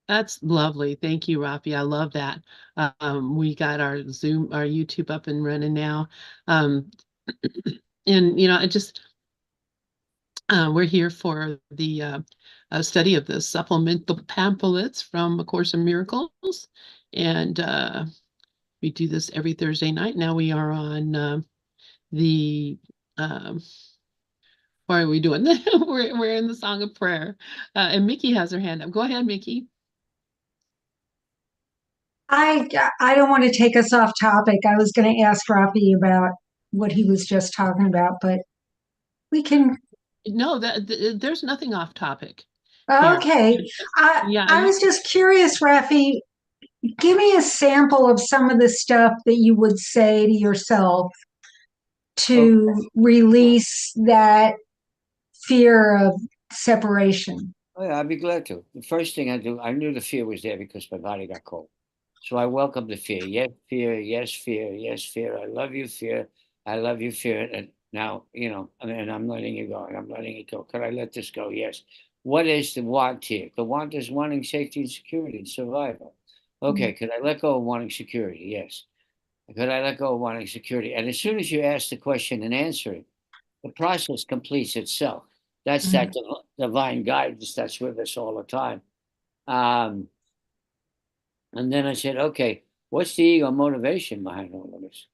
That's lovely. Thank you, Rafi. I love that. We got our YouTube up and running now. Um, and it just we're here for the study of the supplemental pamphlets from A Course in Miracles, and we do this every Thursday night. Now we are on the um, why are we doing that? We're in the Song of Prayer, and Mickey has her hand up. Go ahead, Mickey. I I don't want to take us off topic. I was going to ask Rafi about what he was just talking about, but we can. No, there's nothing off topic here. Okay. Yeah, I was just curious, Rafi. Give me a sample of some of the stuff that you would say to yourself Okay. to release that fear of separation. Oh, yeah, I'd be glad to. The first thing I do, I knew the fear was there because my body got cold. So I welcome the fear. Yes, fear. Yes, fear. Yes, fear. I love you, fear. I love you, fear. And now, and I'm letting you go and I'm letting it go. Could I let this go? Yes. What is the want here? The want is wanting safety and security and survival. Okay. Could I let go of wanting security? Yes. Could I let go of wanting security? And as soon as you ask the question and answer it, the process completes itself. That's that Mhm. divine guidance that's with us all the time. Um, and then I said, okay, what's the ego motivation behind all of this?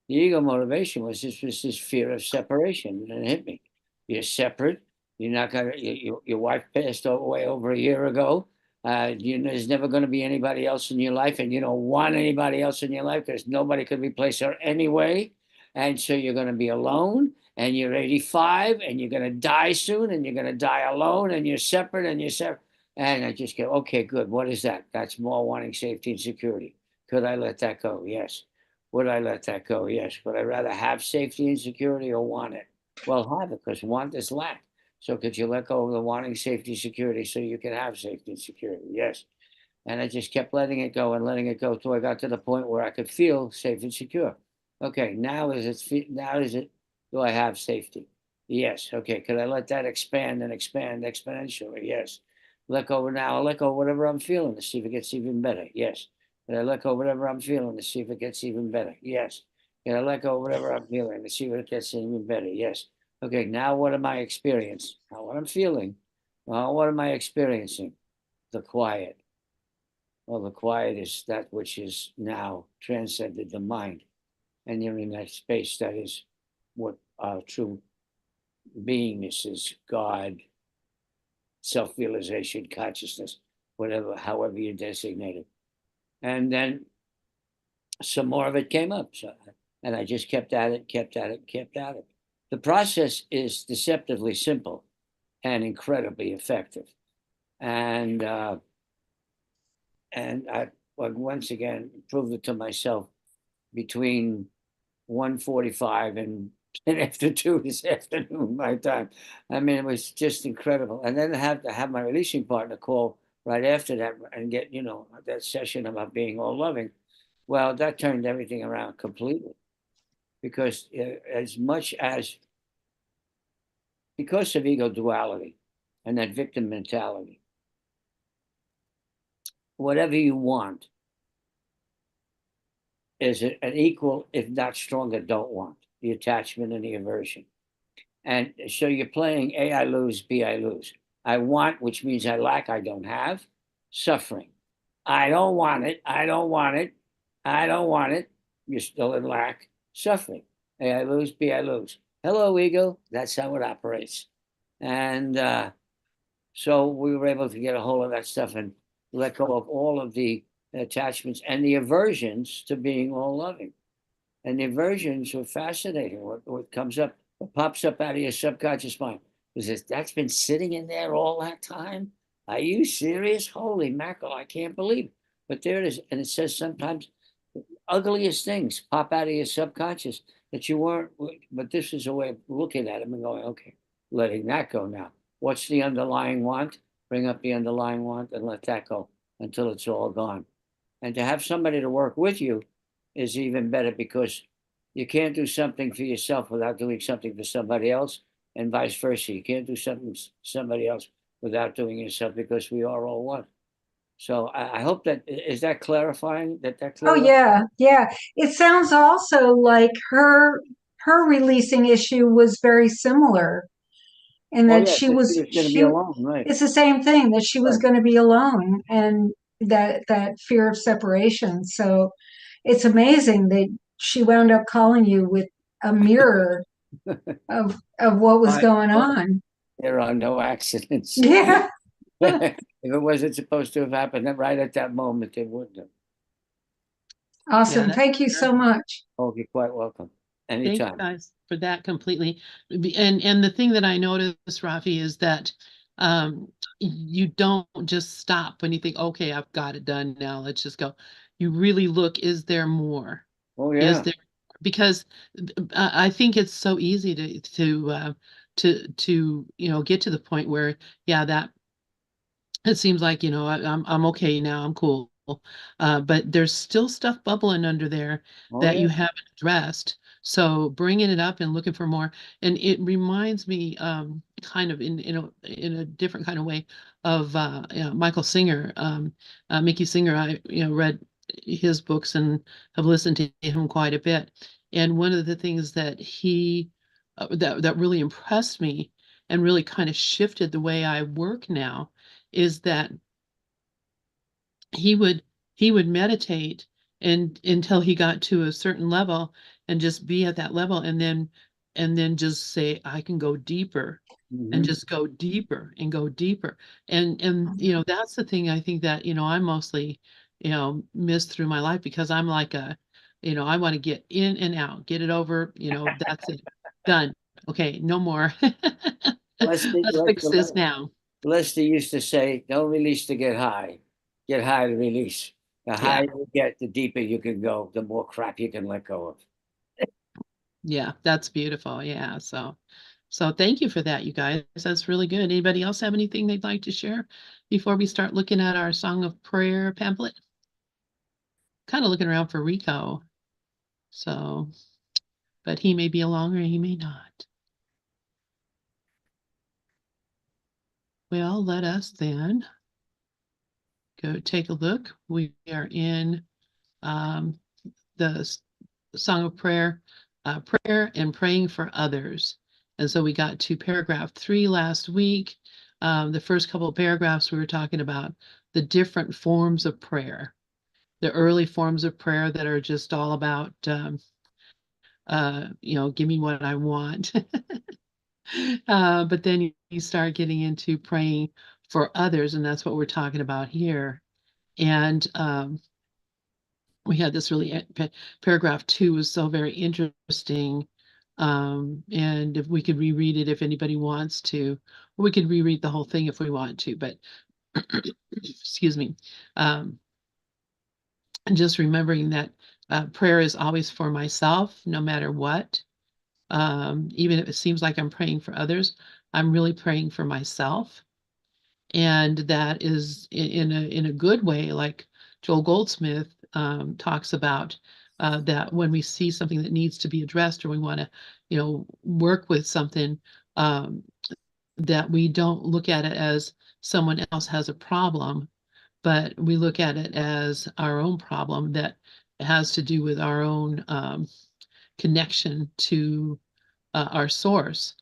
The ego motivation was this fear of separation, and it hit me. You're separate. You're not gonna. Your wife passed away over a year ago. There's never going to be anybody else in your life, and you don't want anybody else in your life because nobody could replace her anyway. And so you're going to be alone, and you're 85, and you're going to die soon, and you're going to die alone, and you're separate, and you're separate. And I just go, okay, good. What is that? That's more wanting safety and security. Could I let that go? Yes. Would I let that go? Yes. Would I rather have safety and security or want it? Well, have it because want is lack. So could you let go of the wanting safety and security so you can have safety and security? Yes. And I just kept letting it go and letting it go till I got to the point where I could feel safe and secure. Okay, now is it do I have safety? Yes. Okay, could I let that expand and expand exponentially? Yes. Let go now. I'll let go of whatever I'm feeling to see if it gets even better. Yes. Can I let go of whatever I'm feeling to see if it gets even better? Yes. Can I let go of whatever I'm feeling to see if it gets even better? Yes. Okay, now what am I experiencing? Now what I'm feeling. Well, what am I experiencing? The quiet. Well, the quiet is that which is now transcended the mind. And you're in that space that is what our true beingness is God, self realization, consciousness, whatever, however you designate it. And then some more of it came up. So, and I just kept at it, kept at it, kept at it. The process is deceptively simple and incredibly effective. And I once again proved it to myself between 1:45 and 10 after 2 this afternoon, my time. I mean, it was just incredible. And then I have to have my releasing partner call right after that and get, that session about being all loving. Well, that turned everything around completely because as much as because of ego duality and that victim mentality, whatever you want is an equal, if not stronger, don't want the attachment and the aversion. And so you're playing A, I lose, B, I lose. I want, which means I lack, I don't have, suffering. I don't want it. I don't want it. I don't want it. You're still in lack, suffering. A, I lose, B, I lose. Hello, ego. That's how it operates. And so we were able to get a hold of that stuff and let go of all of the attachments and the aversions to being all loving. And the aversions were fascinating. What comes up, what pops up out of your subconscious mind. Because that's been sitting in there all that time. Are you serious? Holy mackerel, I can't believe it. But there it is. And it says sometimes the ugliest things pop out of your subconscious that you weren't, but this is a way of looking at them and going, okay, letting that go now. What's the underlying want? Bring up the underlying want and let that go until it's all gone. And to have somebody to work with you is even better because you can't do something for yourself without doing something for somebody else, and vice versa. You can't do something for somebody else without doing yourself because we are all one. So I hope that is that clarifying that Oh clear up? yeah, yeah. It sounds also like her releasing issue was very similar in Oh that yeah, that she was going to be she alone, right? it's the same thing that she was Right. going to be alone and that fear of separation. So it's amazing that she wound up calling you with a mirror of what was Right. going Well, on. there are no accidents. Yeah. If it wasn't supposed to have happened then right at that moment, it wouldn't have. Yeah, Awesome. that's Thank you so much. Oh, you're quite welcome. thank you Anytime. guys for that completely. And the thing that I noticed, Rafi, is that you don't just stop when you think, okay, I've got it done now. Let's just go. You really look, is there more? Oh Is yeah. there because I think it's so easy to get to the point where yeah that it seems like I'm okay now, I'm cool, but there's still stuff bubbling under there Oh that yeah. you haven't addressed. So bringing it up and looking for more, and it reminds me, kind of in a different kind of way of Michael Singer, Mickey Singer. I read his books and have listened to him quite a bit. And one of the things that he that really impressed me and really kind of shifted the way I work now is that he would he would meditate and until he got to a certain level and just be at that level and then just say I can go deeper and Hmm. just go deeper and go deeper and that's the thing I think that I mostly missed through my life because I'm like I want to get in and out, get it over, that's it, done, okay, no more. Leslie, Let's fix this now. Leslie used to say, "Don't release to get high to release. The Yeah. higher you get, the deeper you can go. The more crap you can let go of." Yeah, that's beautiful. Yeah. So thank you for that, you guys. That's really good. Anybody else have anything they'd like to share before we start looking at our Song of Prayer pamphlet? Kind of looking around for Rico. So, but he may be along or he may not. Well, let us then go take a look. We are in um, the Song of Prayer, prayer and praying for others. And so we got to paragraph 3 last week. The first couple of paragraphs we were talking about the different forms of prayer, the early forms of prayer that are just all about, give me what I want. But then you start getting into praying for others, and that's what we're talking about here. And we had this really paragraph 2 was so very interesting. And if we could reread it if anybody wants to, or we could reread the whole thing if we want to, but excuse me. And just remembering that prayer is always for myself, no matter what. Even if it seems like I'm praying for others, I'm really praying for myself. And that is in a good way, like Joel Goldsmith talks about, that when we see something that needs to be addressed or we want to work with something, um, that we don't look at it as someone else has a problem, but we look at it as our own problem that has to do with our own connection to our source.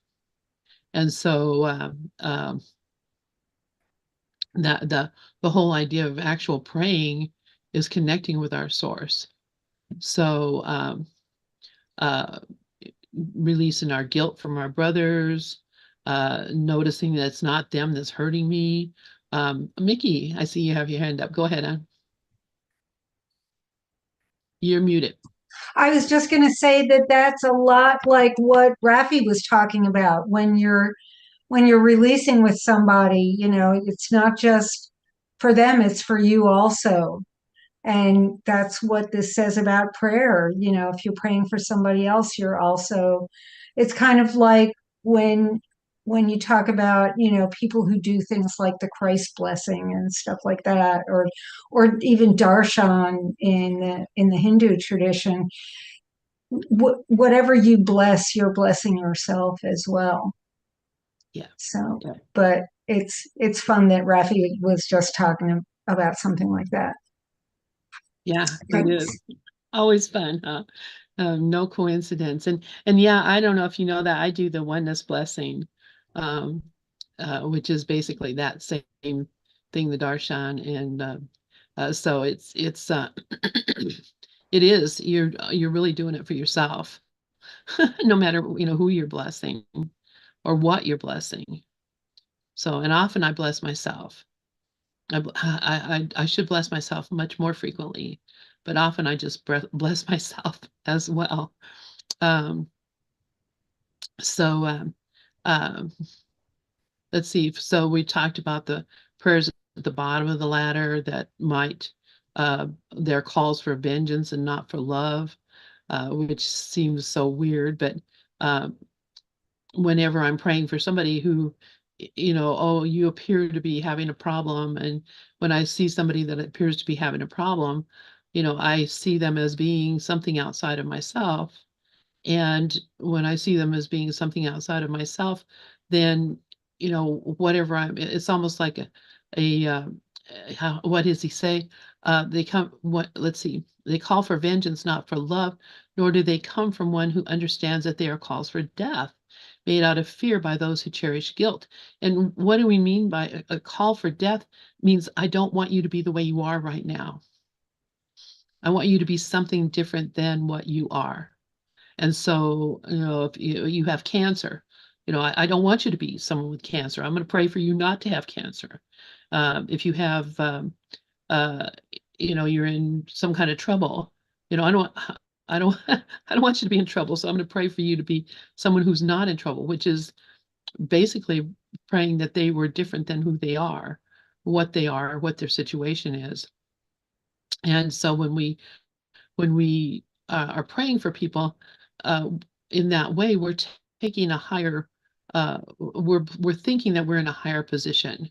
And so that the whole idea of actual praying is connecting with our source. So uh, releasing our guilt from our brothers, noticing that it's not them that's hurting me. Mickey, I see you have your hand up. Go ahead, hon. You're muted. I was just going to say that that's a lot like what Rafi was talking about when you're releasing with somebody, it's not just for them, it's for you also. And that's what this says about prayer. If you're praying for somebody else, it's kind of like when when you talk about, people who do things like the Christ blessing and stuff like that, or even darshan in the Hindu tradition, whatever you bless, you're blessing yourself as well. Yeah. So, Yeah. but it's fun that Rafi was just talking about something like that. Yeah, But it is. Always fun, huh? No coincidence. And yeah, I don't know if you know that I do the oneness blessing, um, which is basically that same thing, the darshan, and so it's it is you're really doing it for yourself, no matter who you're blessing or what you're blessing. So, and often I bless myself. I should bless myself much more frequently, but often I just bless myself as well. Um, so um, let's see. So we talked about the prayers at the bottom of the ladder that might they're calls for vengeance and not for love, which seems so weird, but uh, whenever I'm praying for somebody who, oh, you appear to be having a problem. And when I see somebody that appears to be having a problem, I see them as being something outside of myself. And when I see them as being something outside of myself, then, whatever it's almost like what does he say? Let's see, they call for vengeance, not for love, nor do they come from one who understands that they are calls for death, made out of fear by those who cherish guilt. And what do we mean by a call for death? Means I don't want you to be the way you are right now. I want you to be something different than what you are. And so, if you have cancer, I don't want you to be someone with cancer. I'm going to pray for you not to have cancer. If you have, uh, you're in some kind of trouble, I don't, I don't, I don't want you to be in trouble. So I'm going to pray for you to be someone who's not in trouble, which is basically praying that they were different than who they are, what they are, what their situation is. And so when we are praying for people uh, in that way, we're taking a higher, we're thinking that we're in a higher position.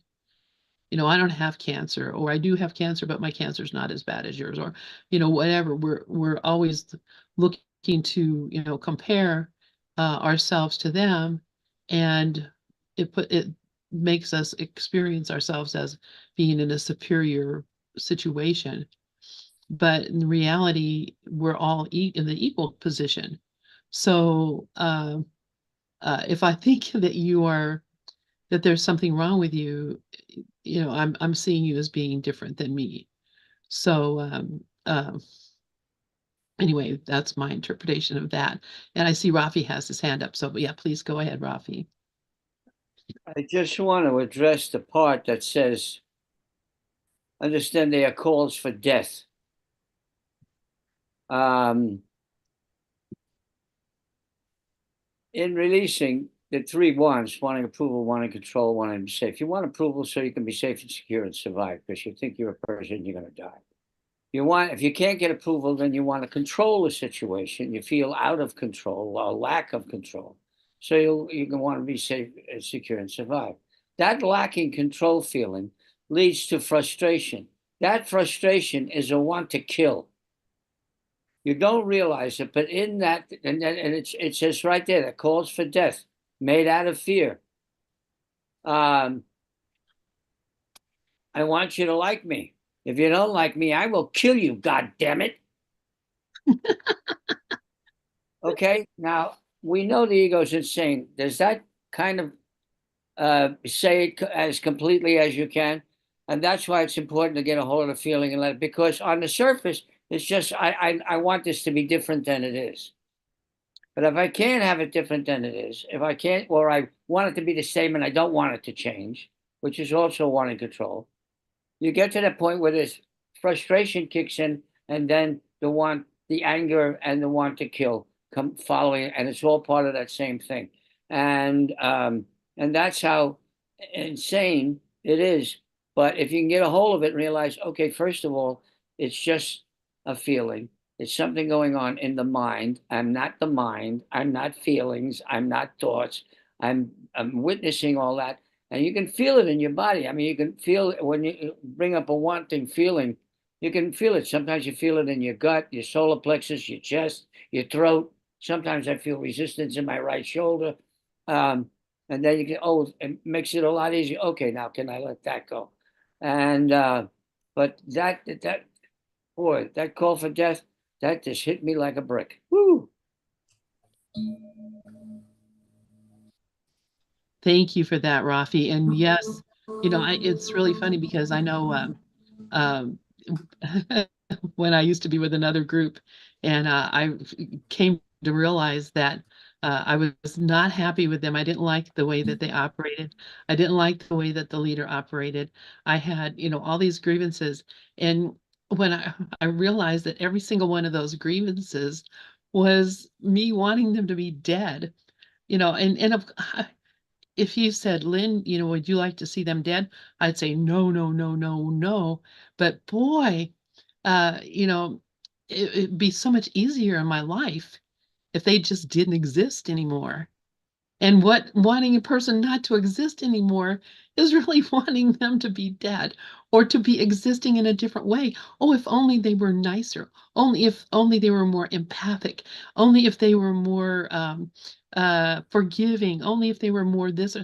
I don't have cancer, or I do have cancer, but my cancer's not as bad as yours, or whatever. We're always looking to compare ourselves to them, and it makes us experience ourselves as being in a superior situation. But in reality, we're all in the equal position. So if I think that there's something wrong with you, I'm seeing you as being different than me. So anyway, that's my interpretation of that. And I see Rafi has his hand up. So yeah, please go ahead, Rafi. I just want to address the part that says, understand they are calls for death. In releasing the three wants, wanting approval, wanting control, wanting to be safe. You want approval so you can be safe and secure and survive, because you think you're a person, you're going to die. If you can't get approval, then you want to control the situation. You feel out of control or lack of control. So you can want to be safe, secure, and survive. That lacking control feeling leads to frustration. That frustration is a want to kill. You don't realize it, but in that, and it says right there, that calls for death, made out of fear. I want you to like me. If you don't like me, I will kill you, God damn it. Okay, now we know the ego is insane. Does that kind of say it as completely as you can? And that's why it's important to get a hold of the feeling and let it, because on the surface, it's just, I want this to be different than it is. But if I can't have it different than it is, if I can't, or I want it to be the same and I don't want it to change, which is also wanting control, you get to that point where this frustration kicks in, and then the anger and the want to kill come following, and it's all part of that same thing. And that's how insane it is. But if you can get a hold of it and realize, okay, first of all, it's just a feeling. It's something going on in the mind. I'm not the mind. I'm not feelings. I'm not thoughts. I'm witnessing all that. And you can feel it in your body. I mean, you can feel it when you bring up a wanting feeling. You can feel it. Sometimes you feel it in your gut, your solar plexus, your chest, your throat. Sometimes I feel resistance in my right shoulder. And then it makes it a lot easier. Okay, now can I let that go? And But that boy, that call for death, that just hit me like a brick. Woo! Thank you for that, Rafi. And yes, it's really funny because I know um, when I used to be with another group, and I came to realize that I was not happy with them. I didn't like the way that they operated. I didn't like the way that the leader operated. I had, all these grievances. And when I realized that every single one of those grievances was me wanting them to be dead, if you said, Lynn, would you like to see them dead? I'd say no, no, no, no, no. But boy, it'd be so much easier in my life if they just didn't exist anymore. And what wanting a person not to exist anymore is really wanting them to be dead or to be existing in a different way. Oh, if only they were nicer. Only they were more empathic. Only if they were more forgiving. Only if they were more this.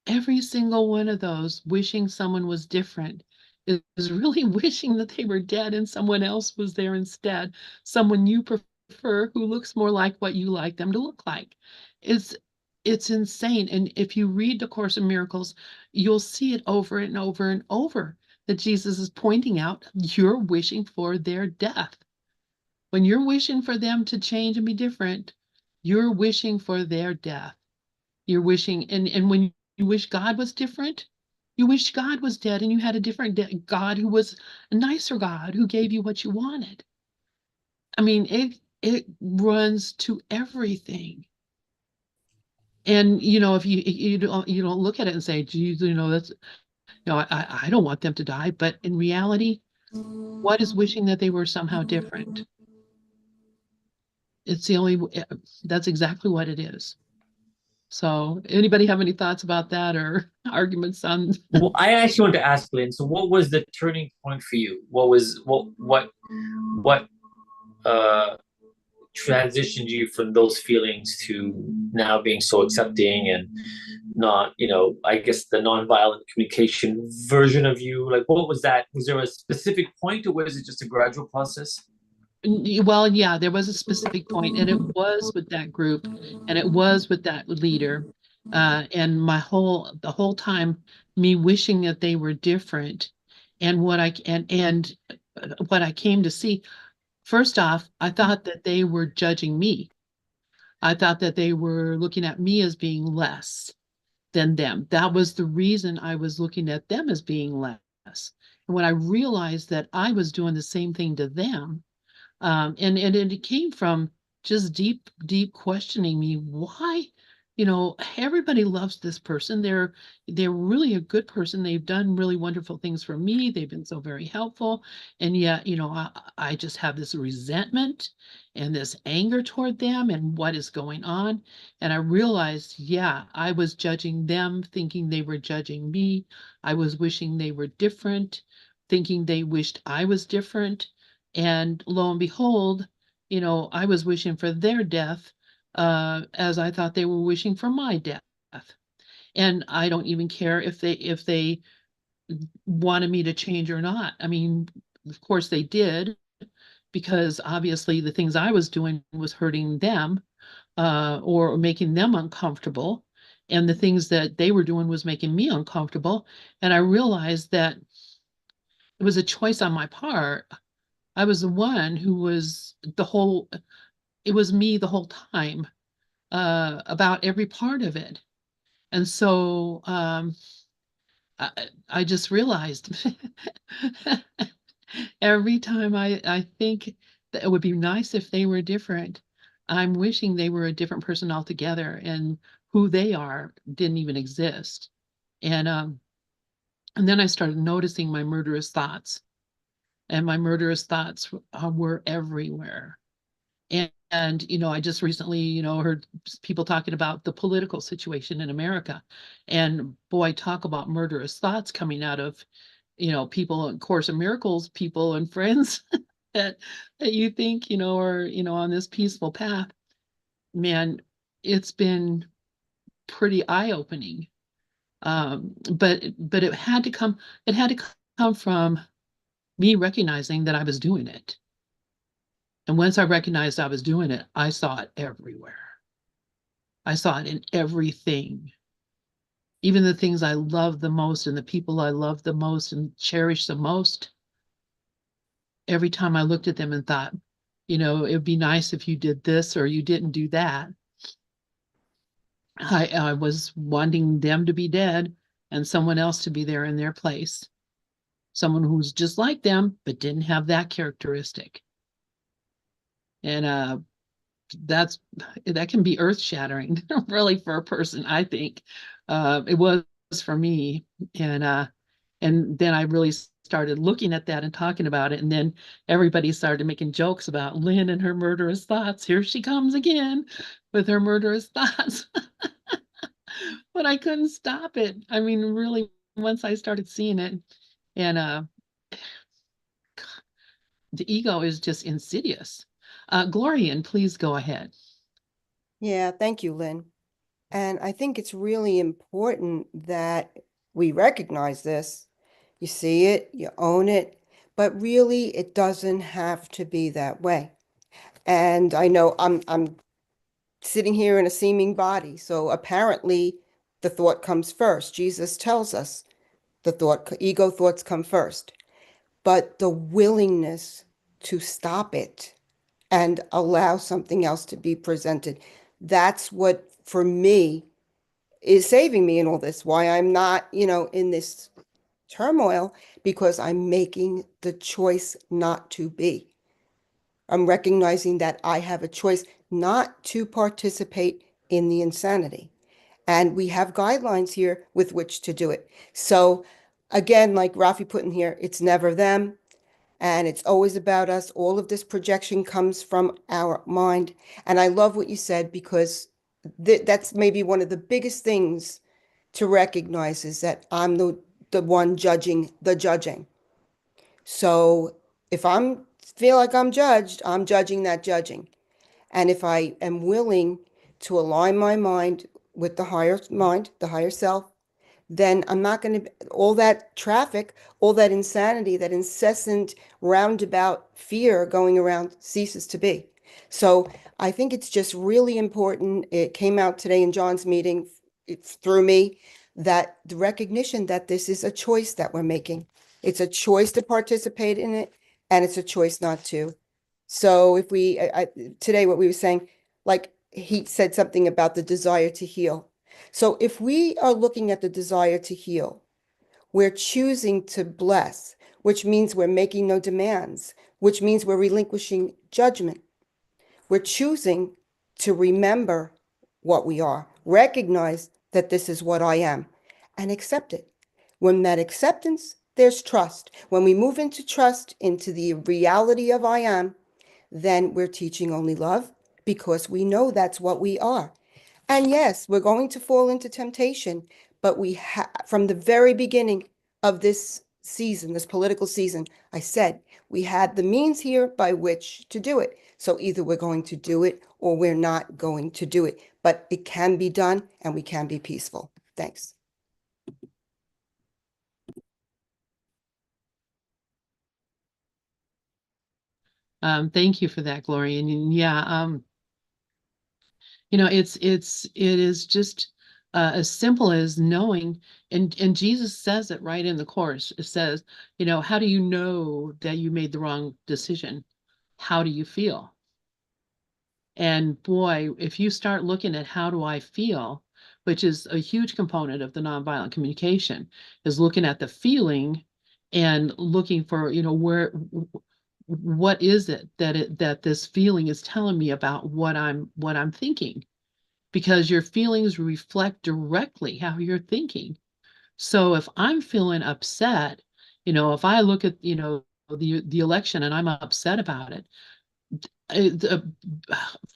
Every single one of those wishing someone was different is really wishing that they were dead and someone else was there instead, someone you prefer who looks more like what you like them to look like. It's it's insane. And if you read the Course in Miracles, you'll see it over and over and over that Jesus is pointing out you're wishing for their death. When you're wishing for them to change and be different, you're wishing for their death. You're wishing, and when you wish God was different, you wish God was dead and you had a different God who was a nicer God who gave you what you wanted. I mean, it runs to everything. And if you don't look at it and say, geez, that's I don't want them to die, but in reality, what is wishing that they were somehow different? It's the only that's exactly what it is. So, anybody have any thoughts about that or arguments on? Well, I actually want to ask Lynn. So, what was the turning point for you? What transitioned you from those feelings to now being so accepting and not, I guess the nonviolent communication version of you? Like, what was that? Was there a specific point, or was it just a gradual process? Well, yeah, there was a specific point, and it was with that group, and it was with that leader, and the whole time, me wishing that they were different, and what I came to see. First off, I thought that they were judging me. I thought that they were looking at me as being less than them. That was the reason I was looking at them as being less. And when I realized that I was doing the same thing to them, and it came from just deep questioning me. Why? Everybody loves this person. They're really a good person. They've done really wonderful things for me. They've been so very helpful. And yet, I just have this resentment and this anger toward them and what is going on. And I realized, yeah, I was judging them, thinking they were judging me. I was wishing they were different, thinking they wished I was different. And lo and behold, I was wishing for their death, as I thought they were wishing for my death. And I don't even care if they wanted me to change or not. I mean, of course they did, because obviously the things I was doing was hurting them, or making them uncomfortable. And the things that they were doing was making me uncomfortable. And I realized that it was a choice on my part. I was the one who was it was me the whole time, about every part of it. And so I just realized every time I think that it would be nice if they were different, I'm wishing they were a different person altogether and who they are didn't even exist. And then I started noticing my murderous thoughts, and my murderous thoughts were everywhere. And I just recently, heard people talking about the political situation in America. And boy, talk about murderous thoughts coming out of, people in Course in Miracles, people and friends that you think, are, on this peaceful path. Man, it's been pretty eye-opening. But it had to come from me recognizing that I was doing it. And once I recognized I was doing it, I saw it everywhere. I saw it in everything. Even the things I love the most and the people I love the most and cherish the most. Every time I looked at them and thought, you know, it would be nice if you did this or you didn't do that. I was wanting them to be dead and someone else to be there in their place. Someone who's just like them, but didn't have that characteristic. And that can be earth-shattering, really, for a person, I think. It was for me. And then I really started looking at that and talking about it. And then everybody started making jokes about Lynn and her murderous thoughts. Here she comes again with her murderous thoughts. But I couldn't stop it. I mean, really, once I started seeing it, and the ego is just insidious. Glorian, please go ahead. Yeah, thank you, Lynn. And I think it's really important that we recognize this. You see it, you own it, but really it doesn't have to be that way. And I know I'm sitting here in a seeming body, so apparently the thought comes first. Jesus tells us the ego thoughts come first, but the willingness to stop it and allow something else to be presented. That's what, for me, is saving me in all this, why I'm not, in this turmoil, because I'm making the choice not to be. I'm recognizing that I have a choice not to participate in the insanity. And we have guidelines here with which to do it. So again, like Rafi put in here, it's never them. And it's always about us. All of this projection comes from our mind. And I love what you said, because that's maybe one of the biggest things to recognize, is that I'm the one judging the judging. So if I'm feel like I'm judged, I'm judging that judging. And if I am willing to align my mind with the higher mind, the higher self, then I'm not going to, all that traffic, all that insanity, that incessant roundabout fear going around ceases to be. So I think it's just really important. It came out today in John's meeting, it's through me, that the recognition that this is a choice that we're making. It's a choice to participate in it, and it's a choice not to. So if we, today, what we were saying, like he said something about the desire to heal. So if we are looking at the desire to heal, we're choosing to bless, which means we're making no demands, which means we're relinquishing judgment. We're choosing to remember what we are, recognize that this is what I am, and accept it. When that acceptance, there's trust. When we move into trust, into the reality of I am, then we're teaching only love, because we know that's what we are. And yes, we're going to fall into temptation, but from the very beginning of this season, this political season, I said we had the means here by which to do it. So either we're going to do it or we're not going to do it. But it can be done, and we can be peaceful. Thanks. Thank you for that, Gloria. And yeah, you know, it is just as simple as knowing, and Jesus says it right in the course. It says, you know, how do you know that you made the wrong decision? How do you feel? And boy, if you start looking at how do I feel, which is a huge component of the nonviolent communication, is looking at the feeling and looking for, you know, what is it that this feeling is telling me about what I'm thinking? Because your feelings reflect directly how you're thinking. So if I'm feeling upset, you know, if I look at, you know, the election and I'm upset about it, the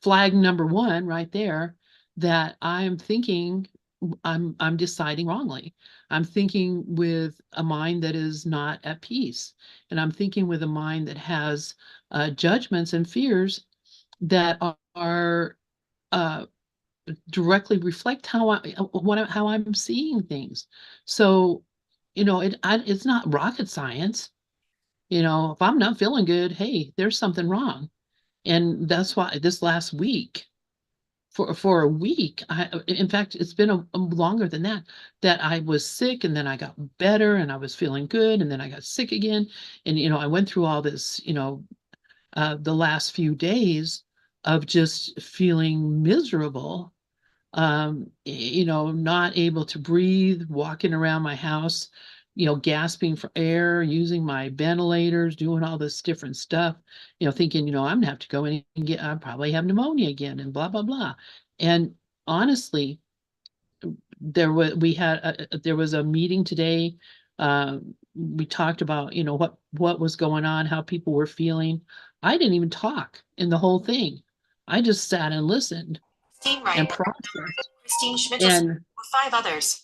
flag number one right there, that I'm thinking I'm deciding wrongly. I'm thinking with a mind that is not at peace, and I'm thinking with a mind that has judgments and fears that are directly reflect how I'm seeing things. So, you know, it's not rocket science. if I'm not feeling good, hey, there's something wrong. And that's why this last week, for a week, in fact, it's been longer than that, that I was sick and then I got better and I was feeling good and then I got sick again. And, I went through all this, the last few days of just feeling miserable, not able to breathe, walking around my house, gasping for air, using my ventilators, doing all this different stuff, thinking, I'm gonna have to go in and I probably have pneumonia again and blah, blah, blah. And honestly, there was a meeting today. We talked about, what was going on, how people were feeling. I didn't even talk in the whole thing. I just sat and listened and processed. Christine Schmittelson And with 5 others.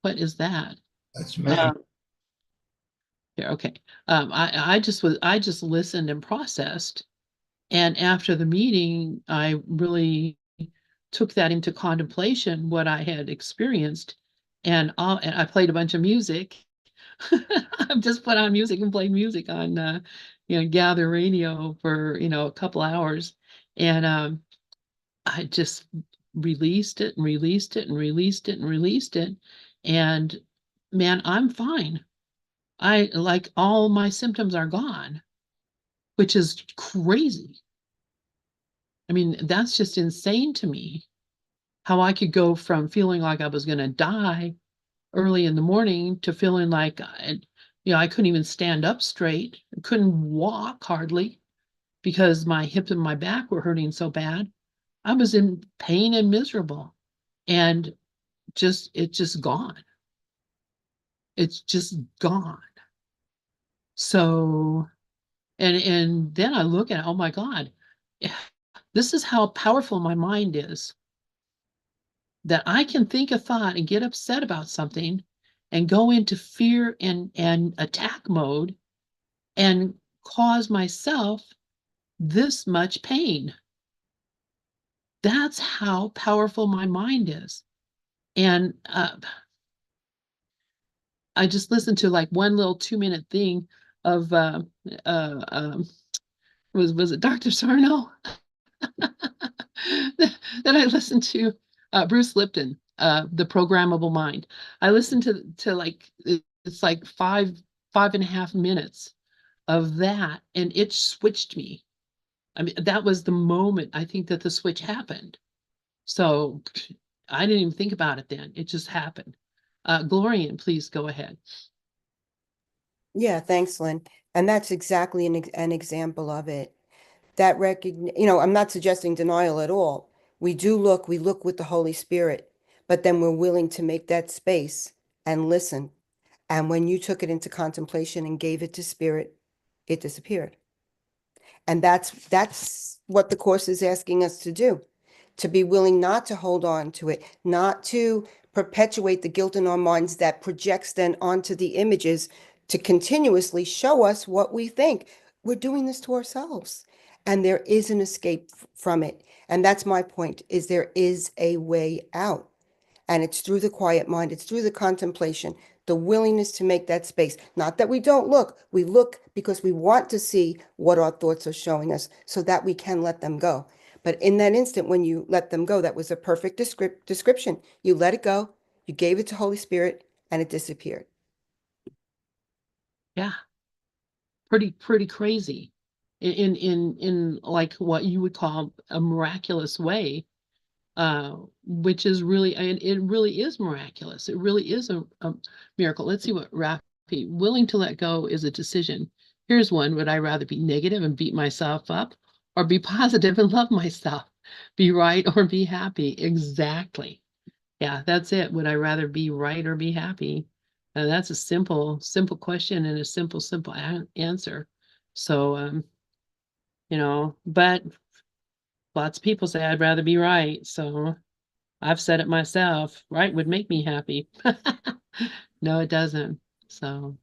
what is that? That's me. Here, okay. I just listened and processed. And after the meeting, I really took that into contemplation, what I had experienced. And I played a bunch of music. I've just put on music and played music on, Gather Radio for, a couple hours. And I just released it and released it and released it and released it. And man, I'm fine. I like all my symptoms are gone, which is crazy. I mean, that's just insane to me. How I could go from feeling like I was going to die early in the morning to feeling like I couldn't even stand up straight. I couldn't walk hardly because my hip and my back were hurting so bad. I was in pain and miserable, and it's just gone. It's just gone. So, and then I look at, oh my God, this is how powerful my mind is. That I can think a thought and get upset about something and go into fear and attack mode and cause myself this much pain. That's how powerful my mind is. And I just listened to like one little 2-minute thing of was it Dr. Sarno that I listened to, Bruce Lipton, The Programmable Mind. I listened to like, it's like 5.5 minutes of that, and it switched me. I mean, that was the moment I think that the switch happened. So I didn't even think about it then. It just happened. Glorian, please go ahead. Yeah, thanks, Lynn. And that's exactly an example of it. That I'm not suggesting denial at all. We look with the Holy Spirit, but then we're willing to make that space and listen. And when you took it into contemplation and gave it to Spirit, it disappeared. And that's what the Course is asking us to do, to be willing not to hold on to it, not to perpetuate the guilt in our minds that projects then onto the images to continuously show us what we think. We're doing this to ourselves, and there is an escape from it. And that's my point, is there is a way out. And it's through the quiet mind, it's through the contemplation, the willingness to make that space. Not that we don't look, we look because we want to see what our thoughts are showing us so that we can let them go. But in that instant, when you let them go, that was a perfect description. You let it go, you gave it to Holy Spirit, and it disappeared. Yeah. Pretty crazy in like what you would call a miraculous way, which is really, and it really is miraculous. It really is a miracle. Let's see what Rafi, willing to let go is a decision. Here's one. Would I rather be negative and beat myself up, or be positive and love myself? Be right or be happy? Exactly. Yeah, that's it. Would I rather be right or be happy? That's a simple question and a simple answer. So, but lots of people say I'd rather be right. So I've said it myself. Right would make me happy. No, it doesn't. So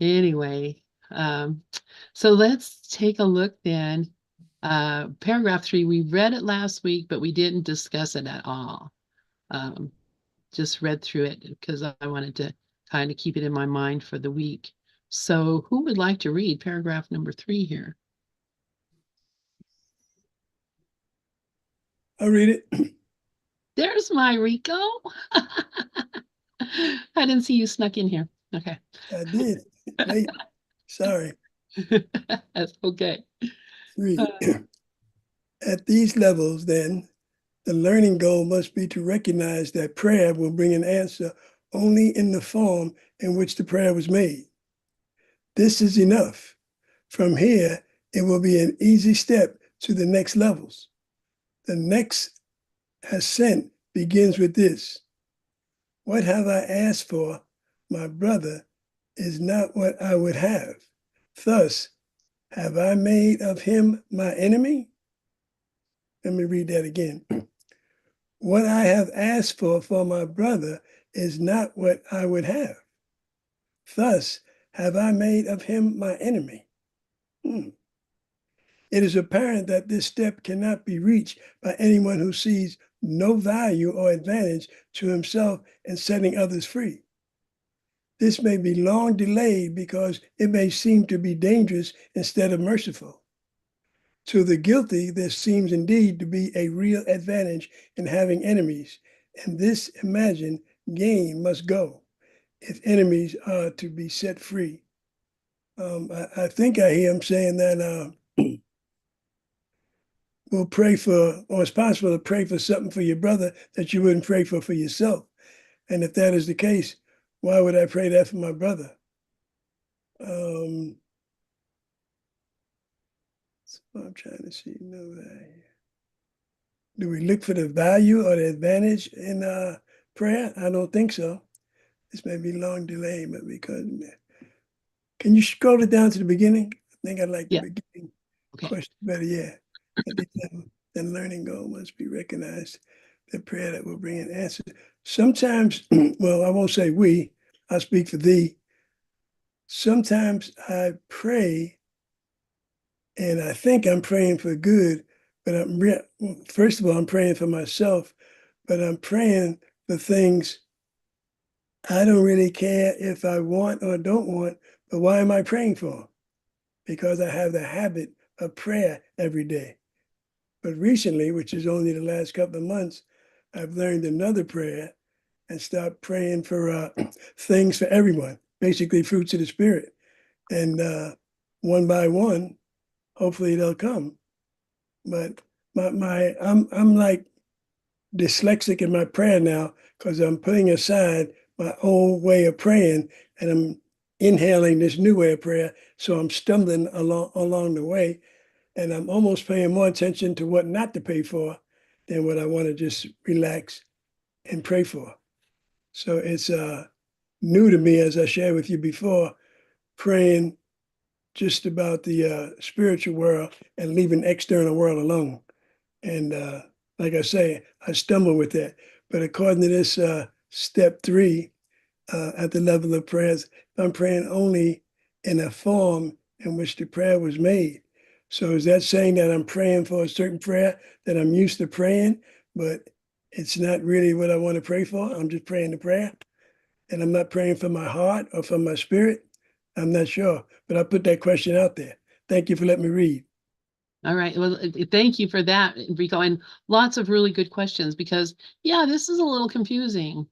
anyway, so let's take a look then. Paragraph 3, we read it last week, but we didn't discuss it at all. Just read through it because I wanted to kind of keep it in my mind for the week. So who would like to read paragraph number 3 here? I'll read it. There's my Rico. I didn't see you snuck in here. Okay. I did. Wait, sorry. That's okay. 3. At these levels, then, the learning goal must be to recognize that prayer will bring an answer only in the form in which the prayer was made. This is enough. From here, it will be an easy step to the next levels. The next ascent begins with this: what have I asked for, my brother, is not what I would have. Thus, have I made of him my enemy? Let me read that again. What I have asked for my brother is not what I would have. Thus, have I made of him my enemy? It is apparent that this step cannot be reached by anyone who sees no value or advantage to himself in setting others free. This may be long delayed because it may seem to be dangerous instead of merciful. To the guilty, there seems indeed to be a real advantage in having enemies, and this imagined gain must go if enemies are to be set free. I think I hear him saying that we'll pray for, or it's possible to pray for something for your brother that you wouldn't pray for yourself. And if that is the case, why would I pray that for my brother? So I'm trying to see, no value. Do we look for the value or the advantage in prayer? I don't think so. This may be long delay, but because, can you scroll it down to the beginning? I think I like the beginning question better, yeah. Then learning goal must be recognized, the prayer that will bring an answer. Sometimes, well, I won't say we, I'll speak for thee. Sometimes I pray and I think I'm praying for good, but first of all, I'm praying for myself, but I'm praying for things I don't really care if I want or don't want, but why am I praying for? Because I have the habit of prayer every day. But recently, which is only the last couple of months, I've learned another prayer and stopped praying for things for everyone, basically fruits of the Spirit. And one by one, hopefully they'll come. But I'm like dyslexic in my prayer now because I'm putting aside my old way of praying and I'm inhaling this new way of prayer. So I'm stumbling along the way, and I'm almost paying more attention to what not to pray for than what I want to just relax and pray for. So it's new to me, as I shared with you before, praying just about the spiritual world and leaving external world alone. And like I say, I stumble with that. But according to this step 3, at the level of prayers, I'm praying only in a form in which the prayer was made. So is that saying that I'm praying for a certain prayer that I'm used to praying, but it's not really what I want to pray for? I'm just praying the prayer, and I'm not praying for my heart or for my spirit? I'm not sure, but I put that question out there. Thank you for letting me read. All right. Well, thank you for that, Rico, and lots of really good questions because, yeah, this is a little confusing.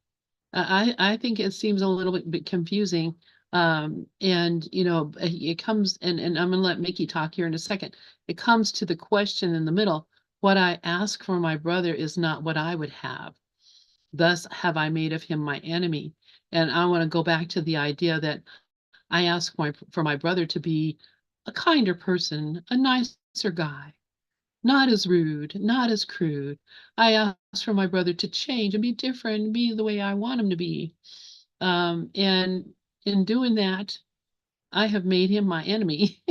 I think it seems a little bit confusing. And, you know, it comes, and I'm going to let Mickey talk here in a second. It comes to the question in the middle. What I ask for my brother is not what I would have. Thus have I made of him my enemy. And I want to go back to the idea that I ask for my brother to be a kinder person, a nicer guy, not as rude, not as crude. I ask for my brother to change and be different, be the way I want him to be. And in doing that, I have made him my enemy.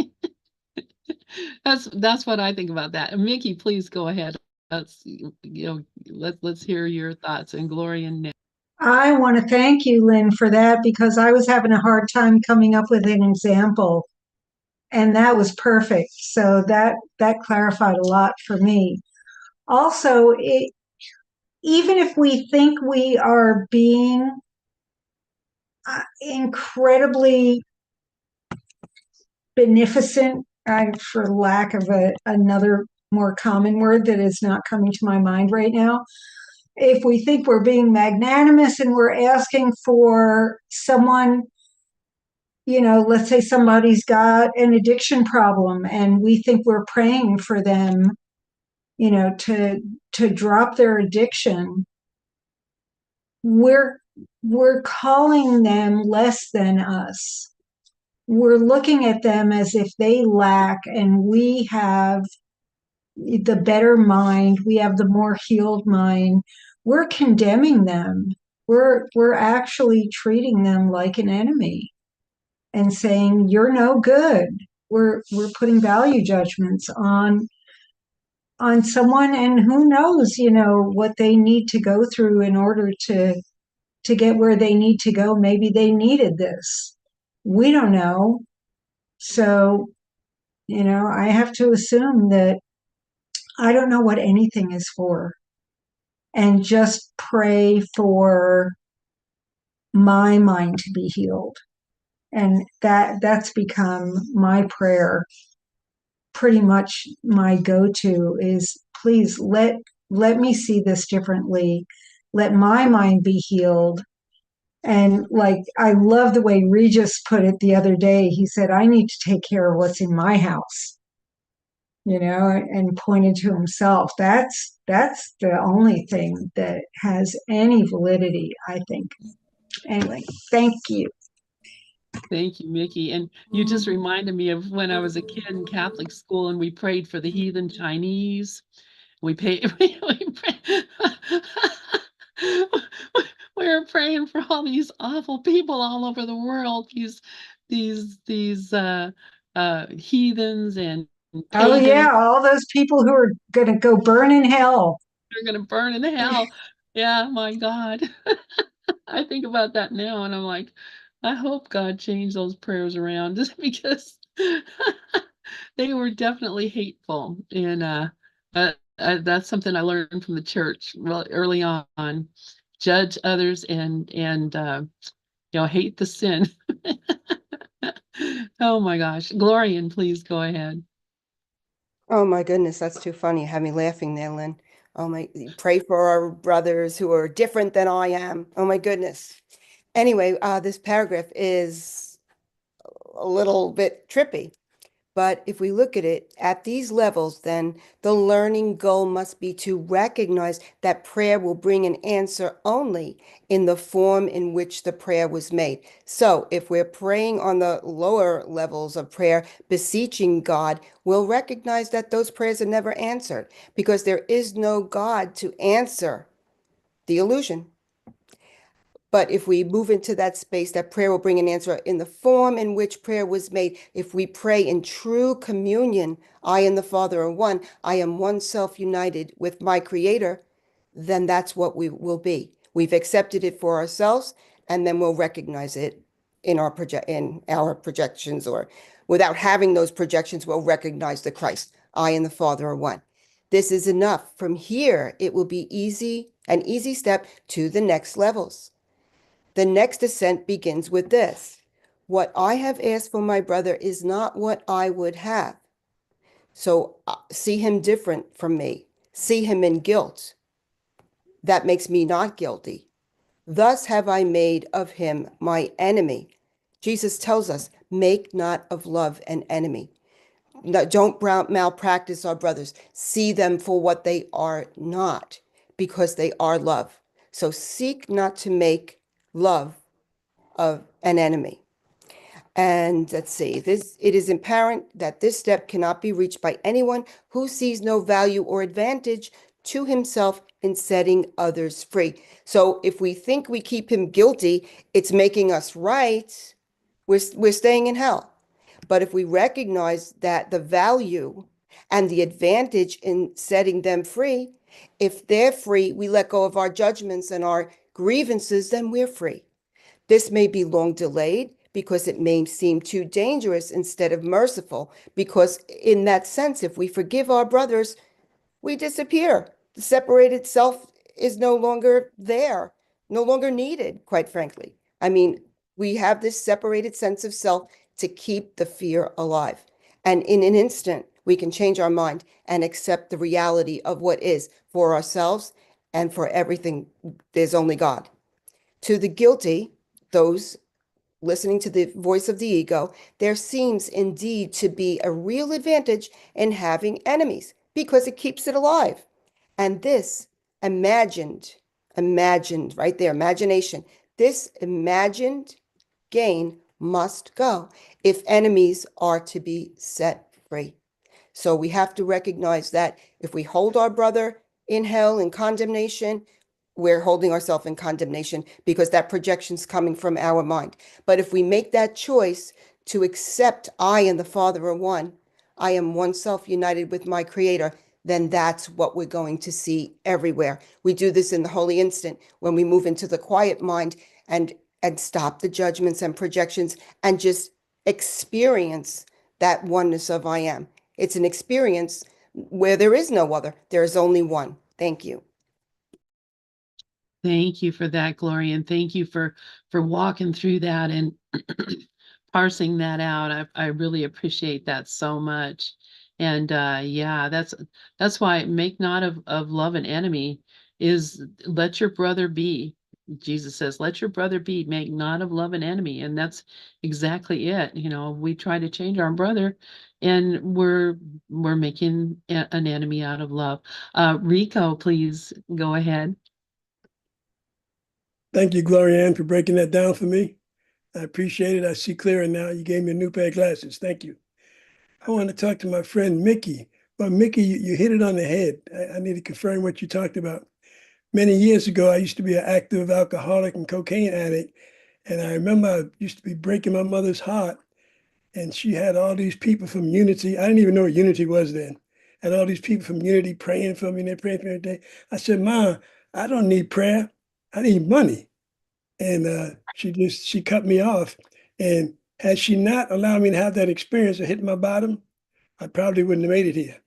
That's what I think about that. And Mickey, please go ahead. Let's hear your thoughts. And Gloria and Nick. I want to thank you, Lynn, for that because I was having a hard time coming up with an example, and that was perfect. So that clarified a lot for me. Also, even if we think we are being incredibly beneficent, for lack of another more common word that is not coming to my mind right now. If we think we're being magnanimous and we're asking for someone, let's say somebody's got an addiction problem and we think we're praying for them, to drop their addiction, we're calling them less than us. We're looking at them as if they lack and we have the better mind, we have the more healed mind. We're condemning them. We're actually treating them like an enemy and saying you're no good. We're putting value judgments on someone, and who knows, what they need to go through in order to get where they need to go. Maybe they needed this. We don't know. So, I have to assume that I don't know what anything is for, and just pray for my mind to be healed. And that's become my prayer. Pretty much my go-to is, please let me see this differently. Let my mind be healed. And like, I love the way Regis put it the other day. He said, I need to take care of what's in my house, and pointed to himself. That's the only thing that has any validity, I think. Anyway, thank you. Thank you, Mickey. And you just reminded me of when I was a kid in Catholic school and we prayed for the heathen Chinese. We paid, we were praying for all these awful people all over the world, these heathens and Oh pagans. yeah, all those people who are gonna go burn in hell. They're gonna burn in hell. Yeah, my God. I think about that now and I'm like, I hope God changed those prayers around just because they were definitely hateful. And that's something I learned from the church well early on. Judge others and hate the sin. Oh my gosh. Glorian, please go ahead. Oh my goodness, that's too funny. You had me laughing there, Lynn. Oh my, pray for our brothers who are different than I am. Oh my goodness. Anyway, this paragraph is a little bit trippy. But if we look at it at these levels, then the learning goal must be to recognize that prayer will bring an answer only in the form in which the prayer was made. So if we're praying on the lower levels of prayer, beseeching God, we'll recognize that those prayers are never answered because there is no God to answer the illusion. But if we move into that space, that prayer will bring an answer in the form in which prayer was made. If we pray in true communion, I and the Father are one, I am one self united with my Creator, then that's what we will be. We've accepted it for ourselves, and then we'll recognize it in our projections, or without having those projections, we'll recognize the Christ. I and the Father are one. This is enough. From here, it will be an easy step to the next levels. The next ascent begins with this. What I have asked for my brother is not what I would have. So see him different from me. See him in guilt. That makes me not guilty. Thus have I made of him my enemy. Jesus tells us, make not of love an enemy. No, don't malpractice our brothers. See them for what they are not, because they are love. So seek not to make love of an enemy. And let's see, it is apparent that this step cannot be reached by anyone who sees no value or advantage to himself in setting others free. So if we think we keep him guilty, it's making us right, we're staying in hell. But if we recognize that the value and the advantage in setting them free, if they're free, we let go of our judgments and our grievances, then we're free. This may be long delayed because it may seem too dangerous instead of merciful, because in that sense, if we forgive our brothers, we disappear. The separated self is no longer there, no longer needed, quite frankly. I mean, we have this separated sense of self to keep the fear alive. And in an instant, we can change our mind and accept the reality of what is for ourselves and for everything. There's only God. To the guilty, those listening to the voice of the ego, there seems indeed to be a real advantage in having enemies because it keeps it alive. And this imagined right there, imagination, this imagined gain must go if enemies are to be set free. So we have to recognize that if we hold our brother in hell in condemnation, we're holding ourselves in condemnation because that projection's coming from our mind. But if we make that choice to accept I and the Father are one, I am one self united with my Creator, then that's what we're going to see everywhere. We do this in the holy instant when we move into the quiet mind and stop the judgments and projections and just experience that oneness of I am. It's an experience where there is no other. There is only one. Thank you. Thank you for that, Gloria, and thank you for walking through that and parsing that out. I really appreciate that so much. And yeah, that's why make not of love an enemy is let your brother be. Jesus says, let your brother be, make not of love an enemy. And that's exactly it. You know, we try to change our brother and we're making an enemy out of love. Rico, please go ahead. Thank you, Gloria Ann, for breaking that down for me. I appreciate it. I see clearer now. You gave me a new pair of glasses. Thank you. I want to talk to my friend Mickey. Well, Mickey, you hit it on the head. I need to confirm what you talked about. Many years ago, I used to be an active alcoholic and cocaine addict. And I remember I used to be breaking my mother's heart. And she had all these people from Unity. I didn't even know what Unity was then. And all these people from Unity praying for me and they're praying for me every day. I said, Ma, I don't need prayer. I need money. And she cut me off. And had she not allowed me to have that experience of hitting my bottom, I probably wouldn't have made it here.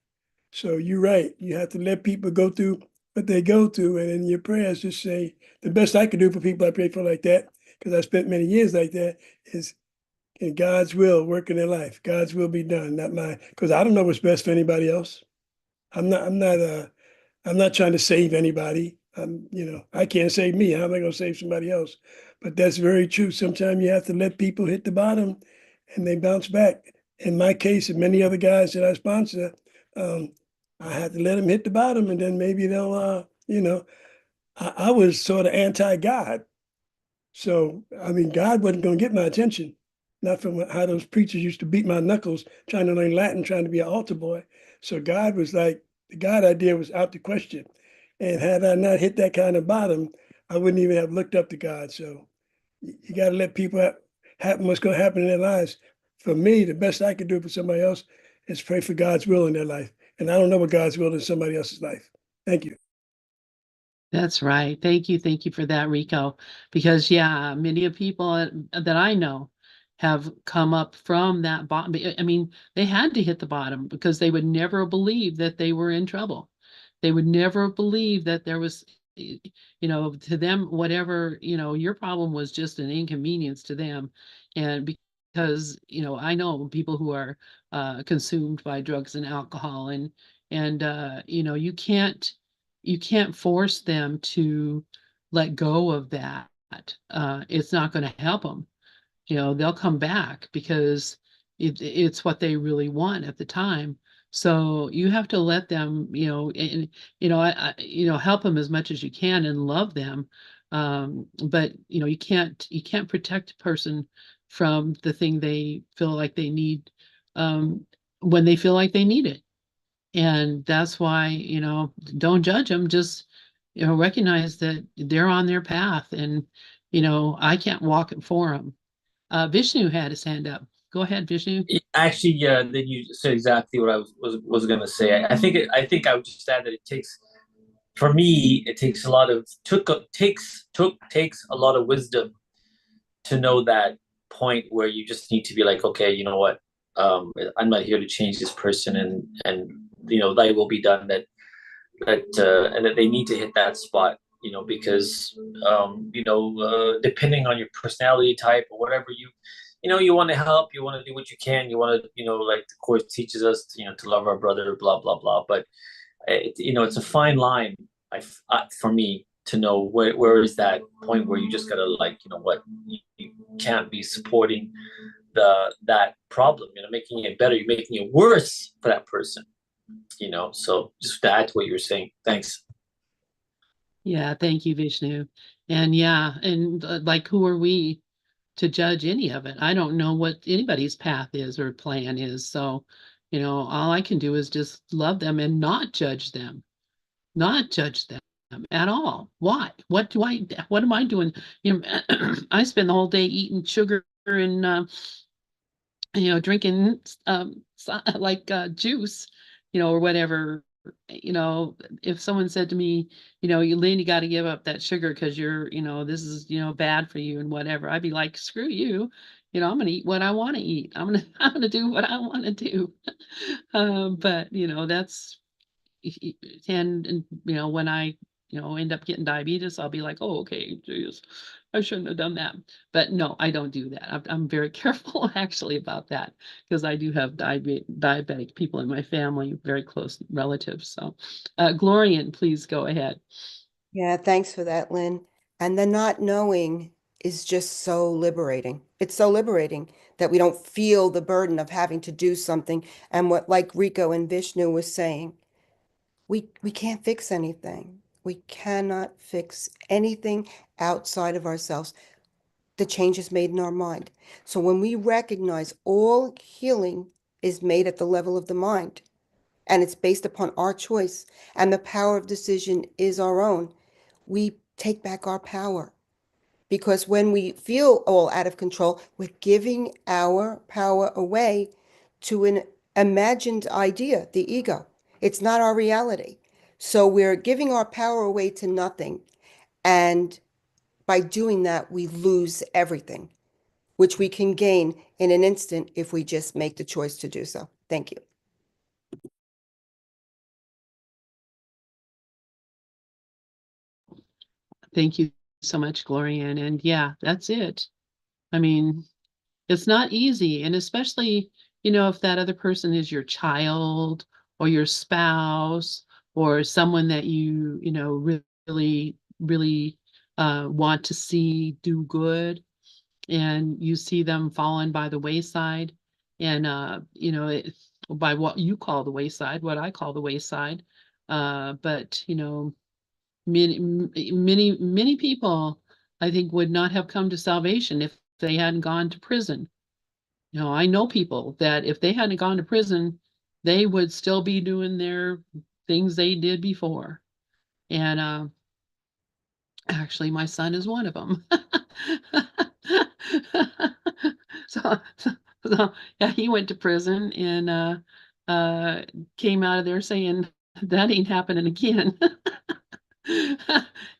So you're right. You have to let people go through what they go through. And in your prayers, just say, the best I could do for people I pray for like that, because I spent many years like that, is in God's will work in their life. God's will be done, not mine. Because I don't know what's best for anybody else. I'm not trying to save anybody. I can't save me. How am I going to save somebody else? But that's very true. Sometimes you have to let people hit the bottom and they bounce back. In my case, and many other guys that I sponsor, I had to let them hit the bottom and then maybe they'll, I was sort of anti-God. So, I mean, God wasn't going to get my attention, not from how those preachers used to beat my knuckles trying to learn Latin, trying to be an altar boy. So God was like, the God idea was out the question. And had I not hit that kind of bottom, I wouldn't even have looked up to God. So you got to let people happen what's going to happen in their lives. For me, the best I could do for somebody else is pray for God's will in their life. And I don't know what God's will is in somebody else's life. Thank you. That's right. Thank you. Thank you for that, Rico. Because yeah, many of people that I know have come up from that bottom. I mean, they had to hit the bottom because they would never believe that they were in trouble. They would never believe that there was, to them, whatever, your problem was just an inconvenience to them. And because, I know people who are consumed by drugs and alcohol and you can't force them to let go of that. It's not going to help them. They'll come back because it's what they really want at the time. So you have to let them, and help them as much as you can and love them. But you can't protect a person from the thing they feel like they need when they feel like they need it. And that's why, don't judge them, just, recognize that they're on their path and, I can't walk it for them. Vishnu had his hand up. Go ahead, Vishnu. Actually, yeah, then you said exactly what I was gonna say. I think I would just add that it takes, for me, it takes a lot of takes a lot of wisdom to know that point where you just need to be like, okay, you know what, I'm not here to change this person, and thy will be done. And that they need to hit that spot, because depending on your personality type or whatever you want to help, you want to do what you can, you want to, like the course teaches us, to love our brother, blah blah blah. But it's a fine line, for me, to know where is that point where you just gotta, like, what, you can't be supporting that problem, making it better, you're making it worse for that person. So just to add to what you were saying. Thanks. Yeah, thank you, Vishnu. And yeah, and like, who are we to judge any of it? I don't know what anybody's path is or plan is. So, all I can do is just love them and not judge them, not judge them at all. Why? What am I doing? I spend the whole day eating sugar and, drinking, like, juice, or whatever. If someone said to me, Lynn, you got to give up that sugar because this is, bad for you and whatever, I'd be like, screw you. I'm going to eat what I want to eat. I'm going to do what I want to do. But, that's, and when I end up getting diabetes, I'll be like, oh, okay, geez, I shouldn't have done that. But no, I don't do that. I'm very careful actually about that, because I do have diabetic people in my family, very close relatives. So Glorian, please go ahead. Yeah, thanks for that, Lynn. And the not knowing is just so liberating. It's so liberating that we don't feel the burden of having to do something. And what, like Rico and Vishnu was saying, we can't fix anything. We cannot fix anything outside of ourselves. The change is made in our mind. So when we recognize all healing is made at the level of the mind, and it's based upon our choice, and the power of decision is our own, we take back our power. Because when we feel all out of control, we're giving our power away to an imagined idea, the ego. It's not our reality. So we're giving our power away to nothing. And by doing that, we lose everything, which we can gain in an instant if we just make the choice to do so. Thank you. Thank you so much, Glorian. And yeah, that's it. I mean, it's not easy. And especially, if that other person is your child or your spouse or someone that really, really want to see do good, and you see them falling by the wayside, and by what you call the wayside, what I call the wayside. But many people, I think, would not have come to salvation if they hadn't gone to prison. I know people that if they hadn't gone to prison, they would still be doing their things they did before. And actually, my son is one of them. so, so, yeah, he went to prison and came out of there saying that ain't happening again.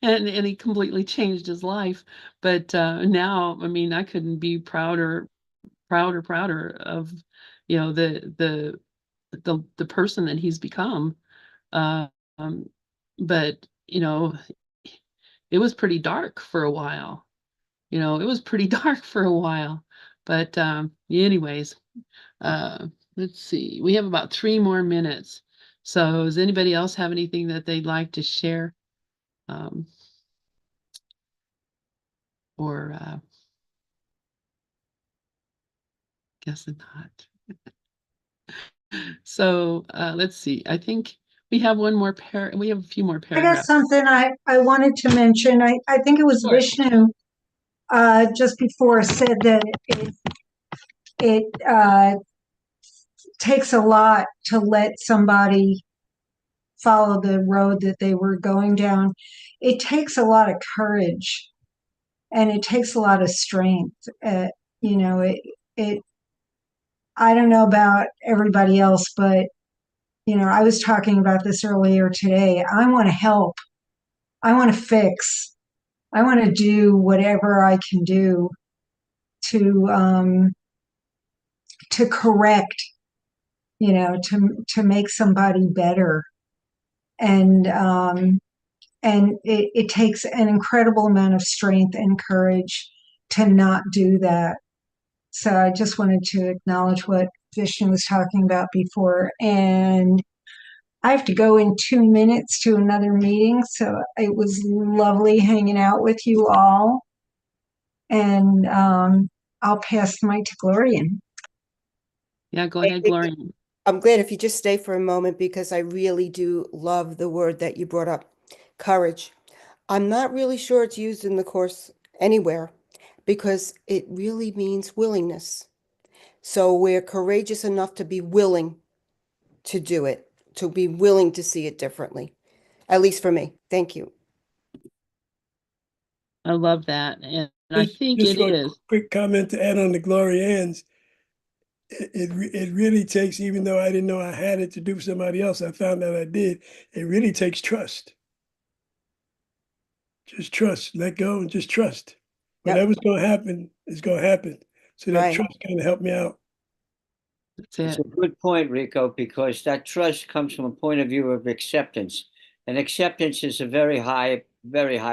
and he completely changed his life. But now, I mean, I couldn't be prouder of the person that he's become. Um, but it was pretty dark for a while. It was pretty dark for a while. But anyways, let's see. We have about 3 more minutes. So does anybody else have anything that they'd like to share? Or guess not. So let's see. I think we have we have a few more I got paragraphs. something I wanted to mention. I think it was Sure. Vishnu just before said that it takes a lot to let somebody follow the road that they were going down. It takes a lot of courage and it takes a lot of strength. You know, it, I don't know about everybody else, but, I was talking about this earlier today. I want to help. I want to fix. I want to do whatever I can do to, to correct, to make somebody better. And it takes an incredible amount of strength and courage to not do that. So I just wanted to acknowledge what Vishnu was talking about before. And I have to go in 2 minutes to another meeting. So it was lovely hanging out with you all. And I'll pass the mic to Gloria. Yeah, go I ahead, think Gloria. I'm glad if you just stay for a moment, because I really do love the word that you brought up, courage. I'm not really sure it's used in the course anywhere, because it really means willingness. So we're courageous enough to be willing to do it, to be willing to see it differently, at least for me. Thank you. I love that. And I think Just it for a is. quick comment to add on to Gloria Ann's, it really takes, even though I didn't know I had it to do for somebody else, I found out I did. It really takes trust. Just trust, let go and just trust. Yep. Whatever's going to happen is going to happen. So that Right. trust kind of helped me out. That's It's it. a good point, Rico, because that trust comes from a point of view of acceptance. And acceptance is a very high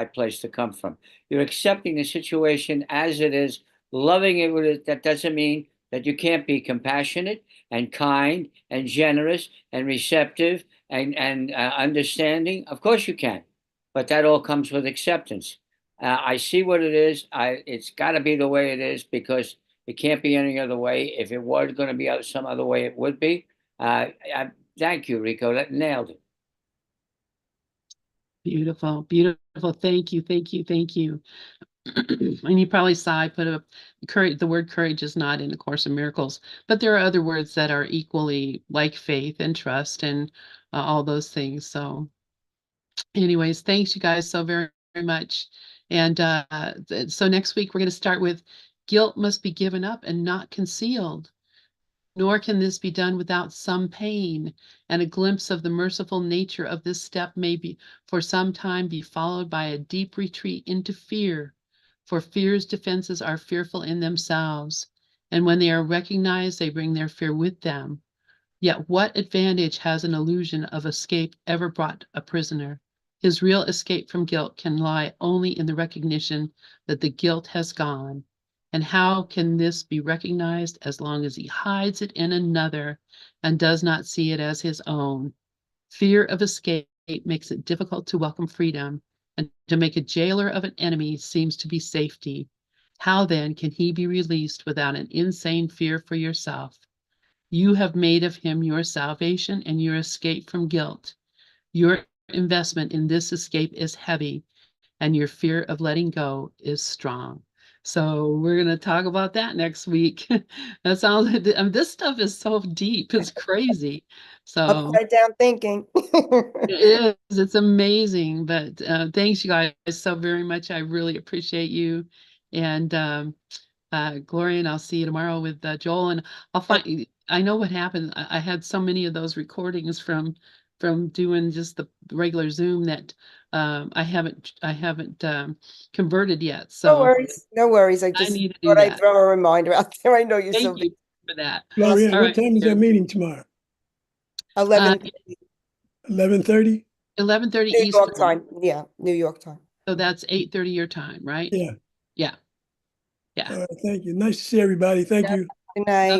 place to come from. You're accepting the situation as it is, loving it with it. That doesn't mean that you can't be compassionate and kind and generous and receptive and understanding. Of course you can, but that all comes with acceptance. I see what it is. It's got to be the way it is, because it can't be any other way. If it was going to be some other way, it would be. Thank you, Rico. That nailed it. Beautiful, beautiful. Thank you, thank you, thank you. And you probably saw I put up courage. The word courage is not in the Course in Miracles, but there are other words that are equally like faith and trust and all those things. So, anyways, thanks you guys so very, very much. And so next week we're going to start with guilt must be given up and not concealed. Nor can this be done without some pain, and a glimpse of the merciful nature of this step may be for some time be followed by a deep retreat into fear, for fear's defenses are fearful in themselves, and when they are recognized, they bring their fear with them. Yet what advantage has an illusion of escape ever brought a prisoner? His real escape from guilt can lie only in the recognition that the guilt has gone. And how can this be recognized as long as he hides it in another and does not see it as his own? Fear of escape makes it difficult to welcome freedom, and to make a jailer of an enemy seems to be safety. How then can he be released without an insane fear for yourself? You have made of him your salvation and your escape from guilt. Your investment in this escape is heavy, and your fear of letting go is strong. So we're going to talk about that next week. That sounds, this stuff is so deep. It's crazy. So Upside down thinking. it is, it's amazing. But thanks you guys so very much. I really appreciate you. And Gloria, and I'll see you tomorrow with Joel. And I'll find, I know what happened. I had so many of those recordings from doing just the regular Zoom that I haven't converted yet. No So worries. No worries. I I just need to do thought I'd that. throw a reminder out there. I know you're so Thank busy. you for that. Gloria, All what right. time is that meeting tomorrow? 11 11:30? 11:30 New York Eastern. time. Yeah, New York time. So that's 8:30 your time, right? Yeah. Yeah. Yeah. All right, thank you. Nice to see everybody. Thank you. Good night.